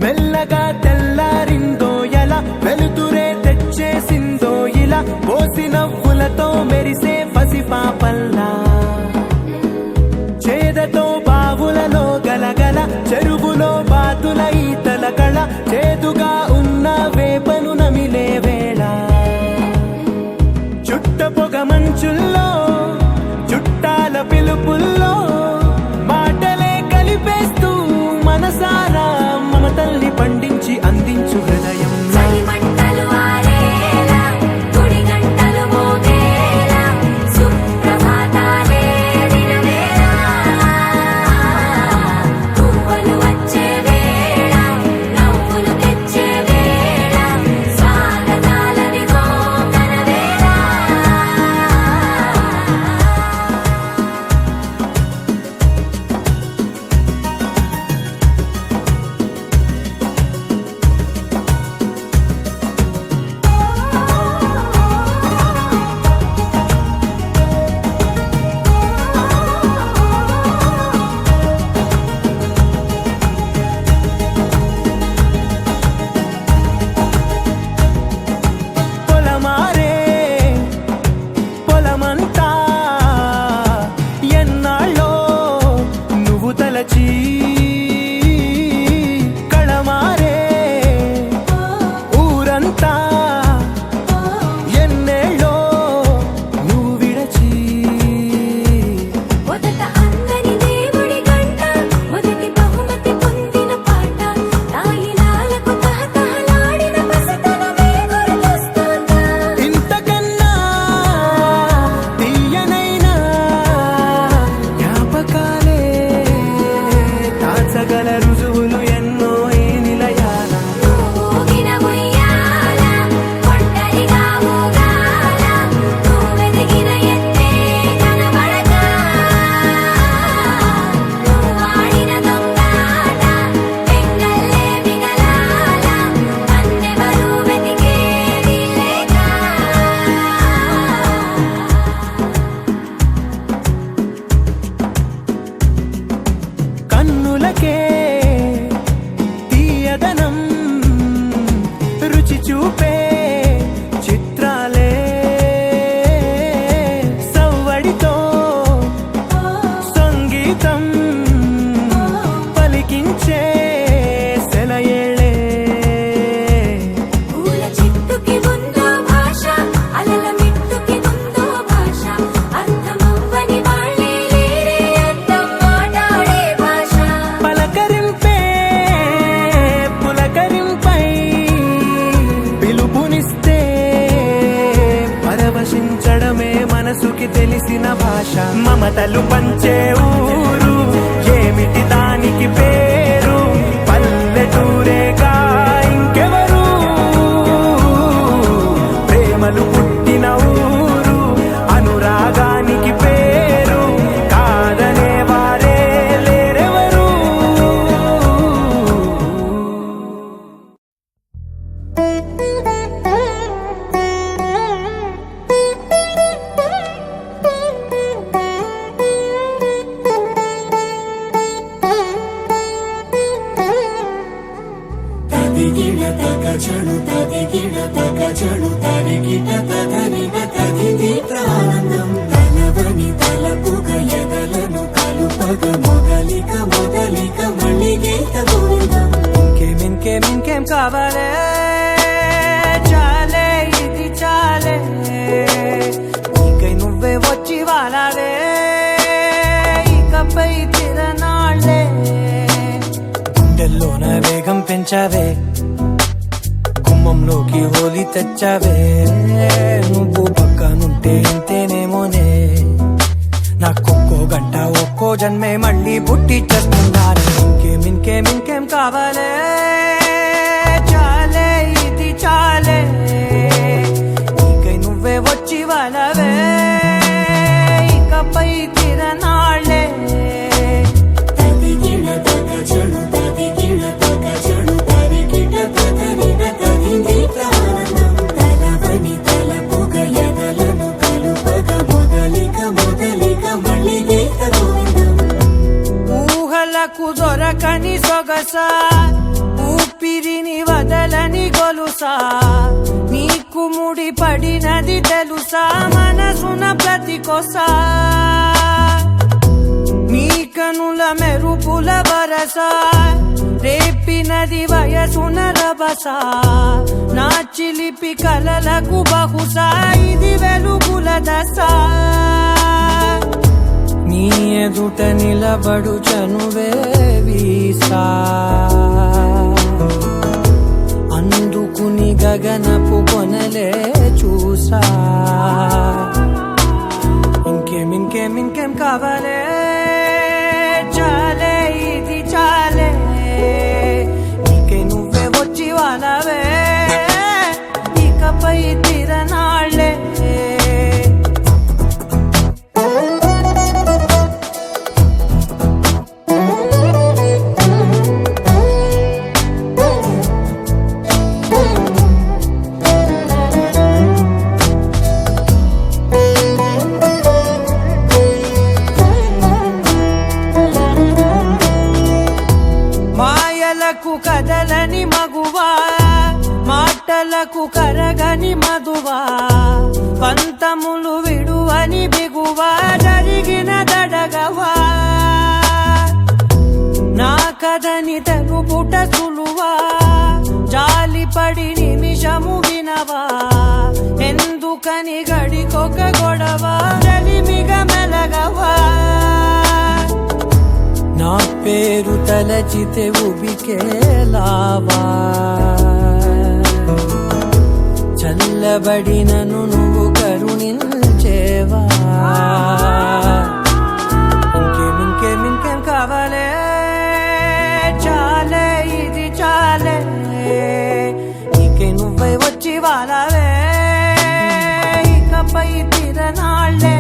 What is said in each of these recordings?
మెల్లగా తెల్లారిందో ఎలా వెలుతురే తెచ్చేసిందో ఇలా పోసి నవ్వులతో మెరిసే పసిపాపల్లా చేదతో బావులలో గలగల చెరువులో బాతుల ఈతల కళ చేదుగా ఉన్న వేపను నమిలే వేళ చుట్ట పొగ మంచుల్లో చుట్టాల పిలుపుల్లో మాటలే కలిపేస్తూ మనసారా మమతల్ని పండించి అందించు హృదయం కళమారే ఊరంతా ఎన్నేళ్ళో నువ్వు విడచి మొదట అందని దేవుడి గంట మొదటి బహుమతి పొందిన పాట తాయిలాలకు తహతహలాడిన పసితనమే గుర్తొస్తుందా ఇంతకన్నా తీయనైనా జ్ఞాపకాలే తాచగల రుజువులు ఎన్నో ఈ నిలయాల ఊగిన ఉయ్యాల ఒంటరిగా ఊగాల నువ్వెదిగిన ఎత్తే కనబడక నువ్వాడిన దొంగాట పెంగల్లే మిగలాల నన్నెవరూ వెతికేది లేక కన్నులకే తీయదనం రుచి చూపే చిత్రాలే సవ్వడితో సంగీతం పలికించే సెలయేళే పూల చెట్టుకి ఉందో భాష అలల మిట్టుకి ఉందో భాష అర్థమవ్వని వాళ్ళే లేరే అర్థం మాట్లాడే భాష పలకరింపే పులకరింపై పిలుపునిస్తే పరవశించడమే మనసుకి తెలిసిన భాష మమతలు పంచే ఊరు ఏమిటి దానికి పేరు పల్లెటూరేగా ఇంకెవరు ప్రేమలు పుట్టిన ఊరు అనురాగానికి పేరు కాదనే వారే లేరెవరు తదిగిడ తగచడు తదిగిడ తగచడు తరిగిట తదరిన తదిది ప్రానందం తలవని తలపుగ ఎదలను కలుపగ మొదలిక మొదలిక మళ్ళీ గీత గోవిందం ఇంకేం కావాలే చాలే ఇది చాలే నీకై నువ్వే వచ్చి వాలావే ఇకపై తిరనాళ్ళే గుండెల్లోన వేగం పెంచావే గుమ్మంలోకి హోలీ తెచ్చావే నువ్వు పక్కనుంటే ఇంతేనేమోనే నాకొక్కో గంట ఒక్కో జన్మే మళ్ళీ పుట్టి చేస్తున్నాను ఇంకేం కావాలే చాలే ఇది చాలే నీకై నువ్వే వచ్చి వాలవే ఇకపై తిరనాళ్ళే తదిగిడ తగచడు తరిగిట వరసా ఊపిరిని వదలని గొలుసా నీకు ముడి పడినది తెలుసా మనసున ప్రతి కొసా నీ కనుల మెరుపుల వరసా రేపినది వయసున రభసా నా చిలిపి కలలకు బహుశా ఇది వెలుగుల దశ నీ ఎదుట నిలబడు చనువే వీసా అందుకుని గగనపు కొనలే చూసా ఇంకేం కావాలే చాలే ఇది చాలే నీకే నువ్వే వచ్చి వాళ్ళవే ఇకపై తిరనాళ్ళే కదలని మగువా మాటలకు కరగని మధువా పంతములు విడువని బిగువా జరిగిన దడగవా నా కథని తెలుపుట సులువా జాలిపడి నిమిషము వినవా ఎందుకని గడికొక గొడవ జలిమిగ మెలగవా నా పేరు తలచితే ఉబికేలావా చల్లబడినను నువ్వు కరుణించేవా ఇంకేం కావాలే చాలే ఇది చాలే నీకే నువ్వే వచ్చి వాళ్ళవే ఇకపై తిరనాళ్ళే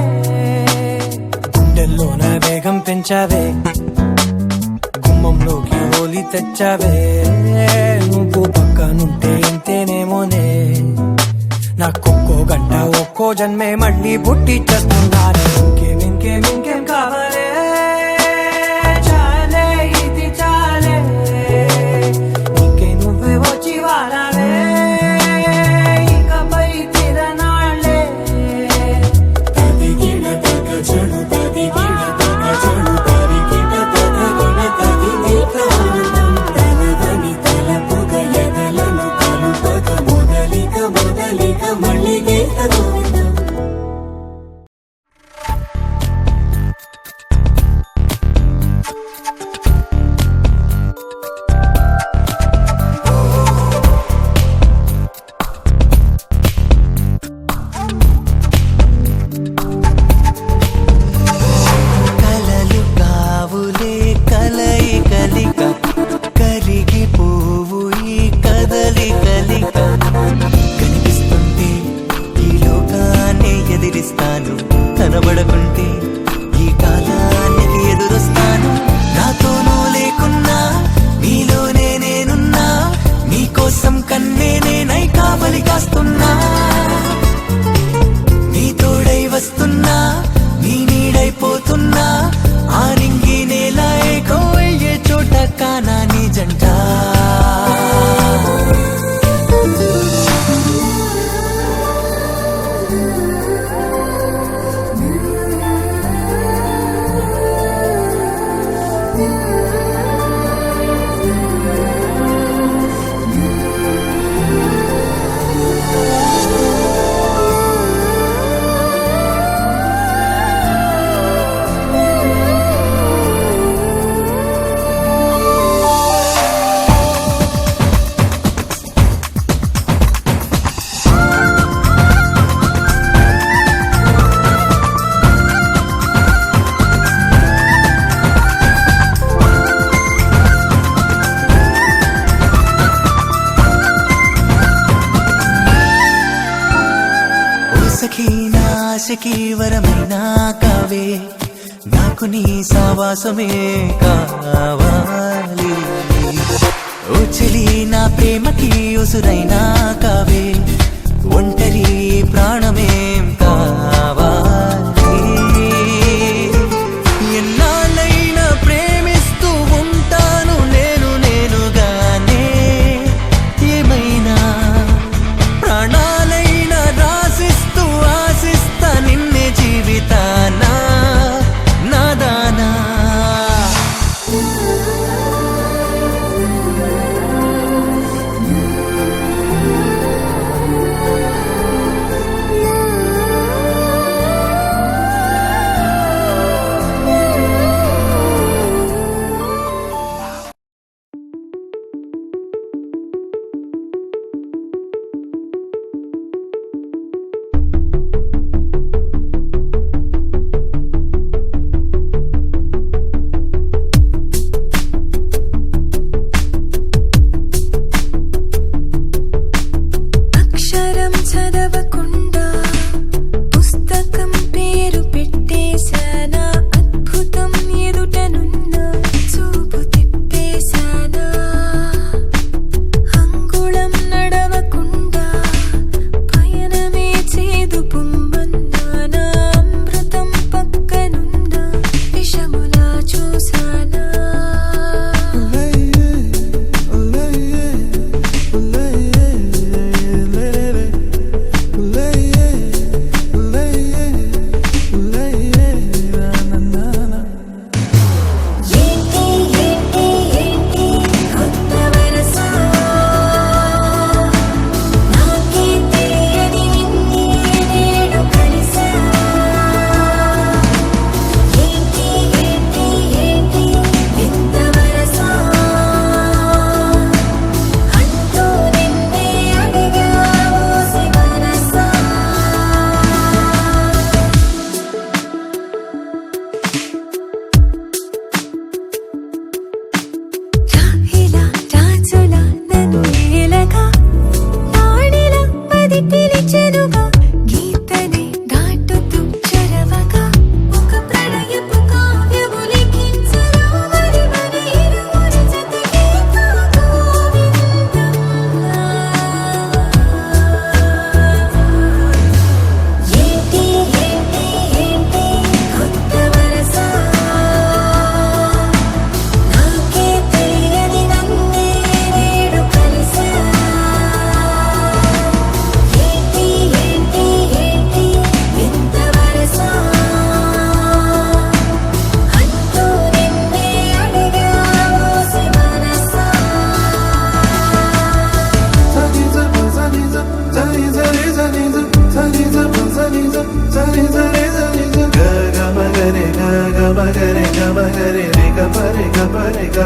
గుండెల్లోన వేగం పెంచావే గుమ్మంలోకి హోలీ తెచ్చావే నువ్వు పక్కనుంటే ఇంతేనేమోనే నాకొక్కో గంట ఒక్కో జన్మే మళ్ళీ పుట్టి చేస్తున్నాను ఇంకేం కావాలే చాలే ఇది చాలే నీకే నువ్వే వచ్చి వాళ్ళవే ఇకపై తిరనాళ్ళే తదిగిన తగ చెడు తదిగిన తగ చెడు తరిగిన తగగిన తదిగి ప్రాణం తలవని తలపుగ ఎదలను కలుపగ మొదలిక మళ్ళీ గీత గోవిందం కలలు కావులే కలయికలిక కరిగిపోవు ఈ కదలికలిక కనిపిస్తుంటే ఈ లోకాన్ని ఎదిరిస్తాను కనబడకుంటే ఈ కాలానికి ఎదురొస్తాను నాతోనూ లేకున్నా నీలోనే నేనున్నా నీకోసం కన్నే నేనై కావలి కాస్తున్నా నీ తోడై వస్తున్నా నీ నీడైపోతున్నా ఆ రింగి నేల ఏకో అయ్యే చోట కానా నీ జంట సఖీ నా ఆశకి వరమైనా కావే నాకు నీ సావాసమే కావాలి ఓ చెలి నా ప్రేమకి ఉసురైనా కావే ఒంటరి ప్రాణమేం కావాలి ఎన్నాళ్ళైనా ప్రేమిస్తూ ఉంటాను నేను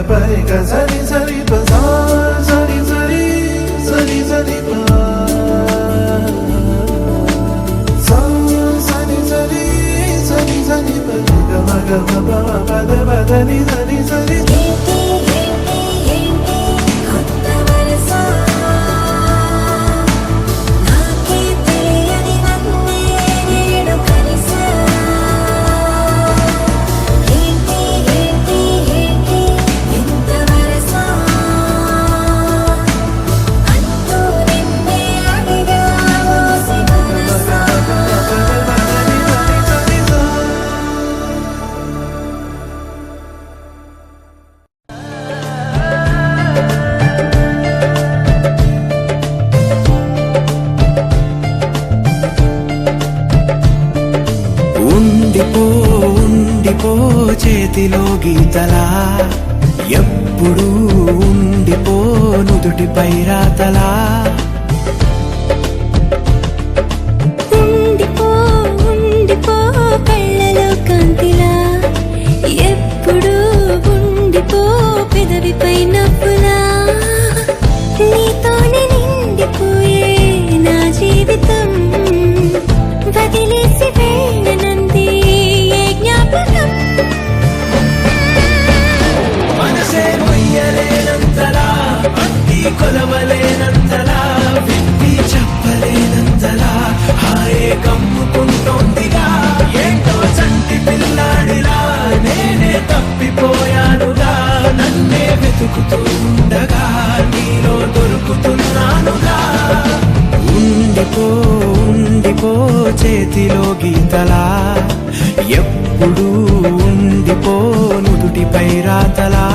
పరి గ సరి సరి ప సా సరి సరి సరి సరి ప సా సరి సరి సరి సరి ప గ మ గ మ ప మ ప ద ప ద ని ద ని సరి ఏంటి ఏంటి ఏంటి కొత్త వరస నాకే తెలియని నన్నే నేడు కలిసా ఏంటి ఏంటి ఏంటి ఎంత వరస అంటూ నిన్నే అడిగా ఓసి మనసా ఉండిపో ఉండిపో చేతిలో గీతలా ఎప్పుడు ఉండిపో నుదుటిపై రాతలా ఉండిపో ఉండిపో కళ్ళలో కాంతిలా ఎప్పుడు ఉండిపో పెదవిపై నవ్వులా నీతోనే నిండిపోయే నా జీవితం వదిలేసి వెళ్ళనంది ఏ జ్ఞాపకం మనసే మొయ్యలేనంతలా భక్తి కొలవలేనంతలా విప్పి చెప్పలేనంతలా హాయే కమ్ముకుంటోందిగా ఏంటో చంటి పిల్లాడిలా నేనే తప్పిపోయానుగా నన్నే వెతుకుతూ ఉండగా నీలో దొరుకుతున్నానుగా ఉండిపో ఉండిపో చేతిలో గీతలా ఎప్పుడు ఉండిపో నుదుటిపై రాతలా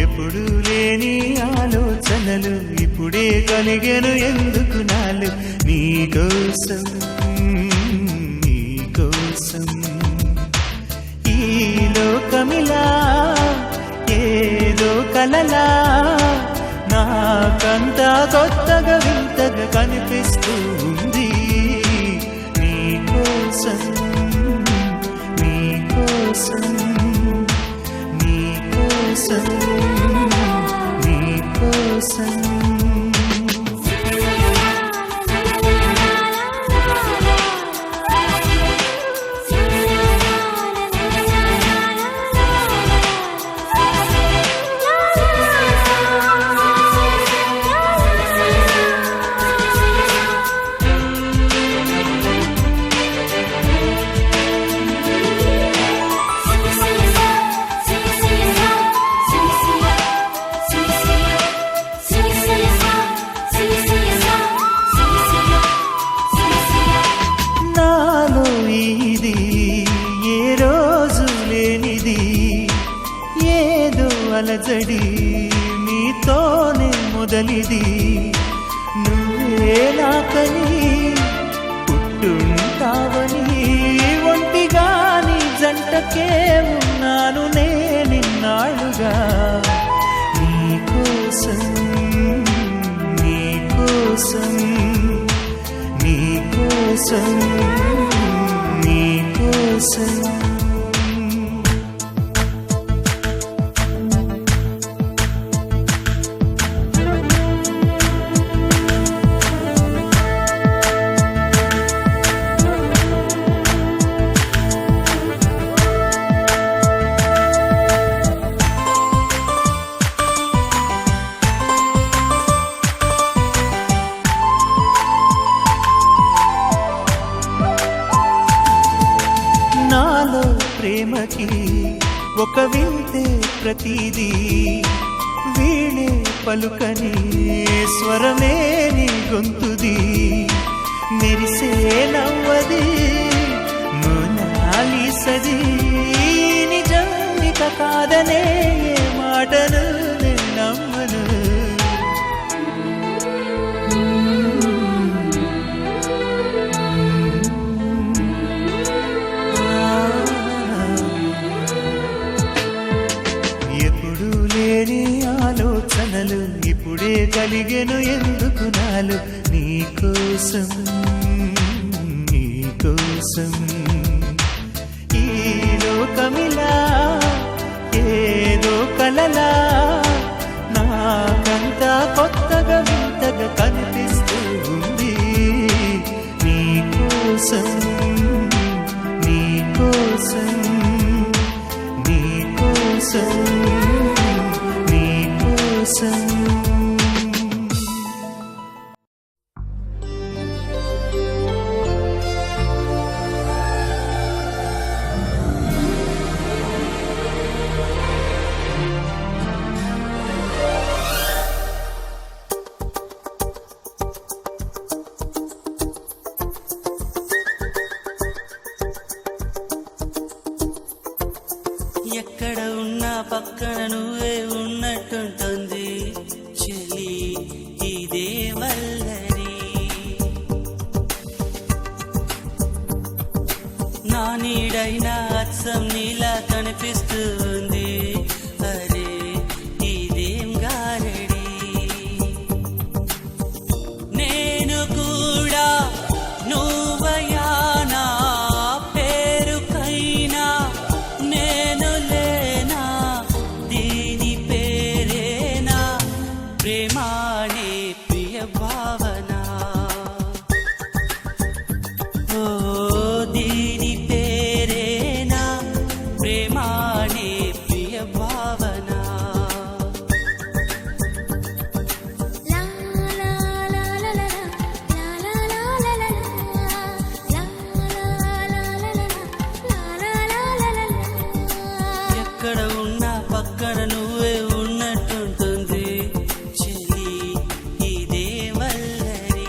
ఎప్పుడు లేని ఆలోచనలు ఇప్పుడే కలిగెను ఎందుకు నాలు నీకోసం నీకోసం ఈ లోకమిలా ఏదో కలలా నాకంతా కొత్తగా వింతగా కనిపిస్తూ ఉంది నీకోసం నీకోసం నీకోసం నీకోసం నాలో ఇది ఏ రోజు లేనిది ఏదో అలజడి నీతోనే మొదలిది నువ్వే నాకని పుట్టుంటావని ఒంటిగా నీ జంటకే ఉన్నాను నేనిన్నాళ్ళుగా నీకోసం నీకోసం నీకోసం నీకోసం ప్రేమకి ఒక వింతే ప్రతిదీ వీణే పలుకని స్వరమే నీ గొంతుది మెరిసే నవ్వది మోనాలిసది నిజానిక కాదనే మాటను నేను నమ్మను ఎప్పుడు లేని ఆలోచనలు ఇప్పుడే కలిగెను ఎందుకు నాలు నీకోసం నీకోసం ఈ లోకమిలా ఏదో కలలా నాకంతా కొత్తగా వింతగా కనిపిస్తూ ఉంది నీకోసం నీకోసం నీకోసం నీకోసం ఎక్కడ ఉన్నా పక్కన నువ్వే ఉన్నట్టుంటుంది చెలి ఇదే వల్లరి నా నీడైనా అచ్చం నీలా కనిపిస్తూ ఉంది అరే ఇదేం గారడి నేను కూడా నువ్వయానా పేరుకైనా నేను లేనా దీని పేరేనా ప్రేమానే ప్రియ భావన ఓ దీని పేరేనా ప్రేమానే ప్రియ భావన లా లా లా లా లా లా లా లా లా లా ఎక్కడ ఉన్నా పక్కన నువ్వే ఉన్నట్టుంటుంది చెలి ఇదే వల్లరి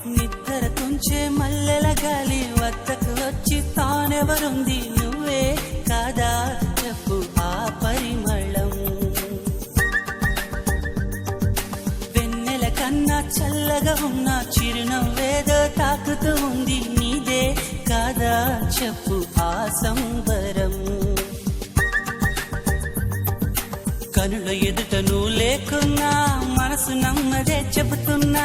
నిద్ర తుంచే మల్లెల గాలి వద్దకు వచ్చి తానెవరుంది నువ్వే కాదా చెప్పు ఆ పరిమళం వెన్నెల కన్నా చల్లగా ఉన్న చిరునవ్వేదో తాకుతూ ఉంది నీదే కాదా చెప్పు ఆ సంబరం కనుల ఎదుట నువ్వు లేకున్నా మనసు నమ్మదే చెబుతున్నా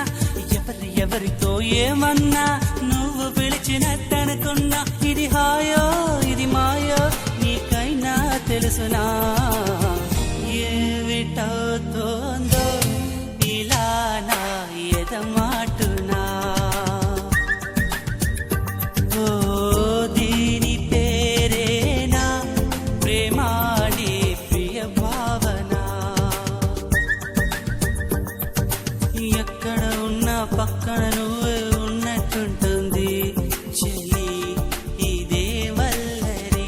ఎవరితో ఏమన్నా నువ్వు పిలిచినట్టనుకున్నా ఇది హాయో ఇది మాయో నీకైనా తెలుసునా ఏమిటవుతోందో ఇలా నా ఎదమాటునా ఓ దీని పేరేనా ప్రేమాని ప్రియ భావన ఎక్కడ ఉన్నా పక్కన నువ్వే ఉన్నట్టుంటుంది చెలి ఇదే వల్లరి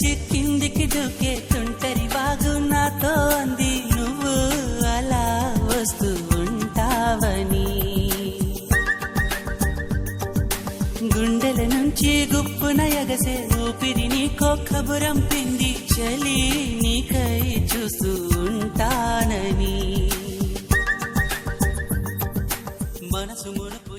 నుంచి కిందికి దూకే తుంటరి బాగు నాతో అంది నువ్వు అలా వస్తూ ఉంటావని గుండెల నుంచి గుప్పున ఎగసే ఊపిరి నీకో కబురంపింది చలి నీకై చూస్తూ ఉంటానని మనసు మునుపు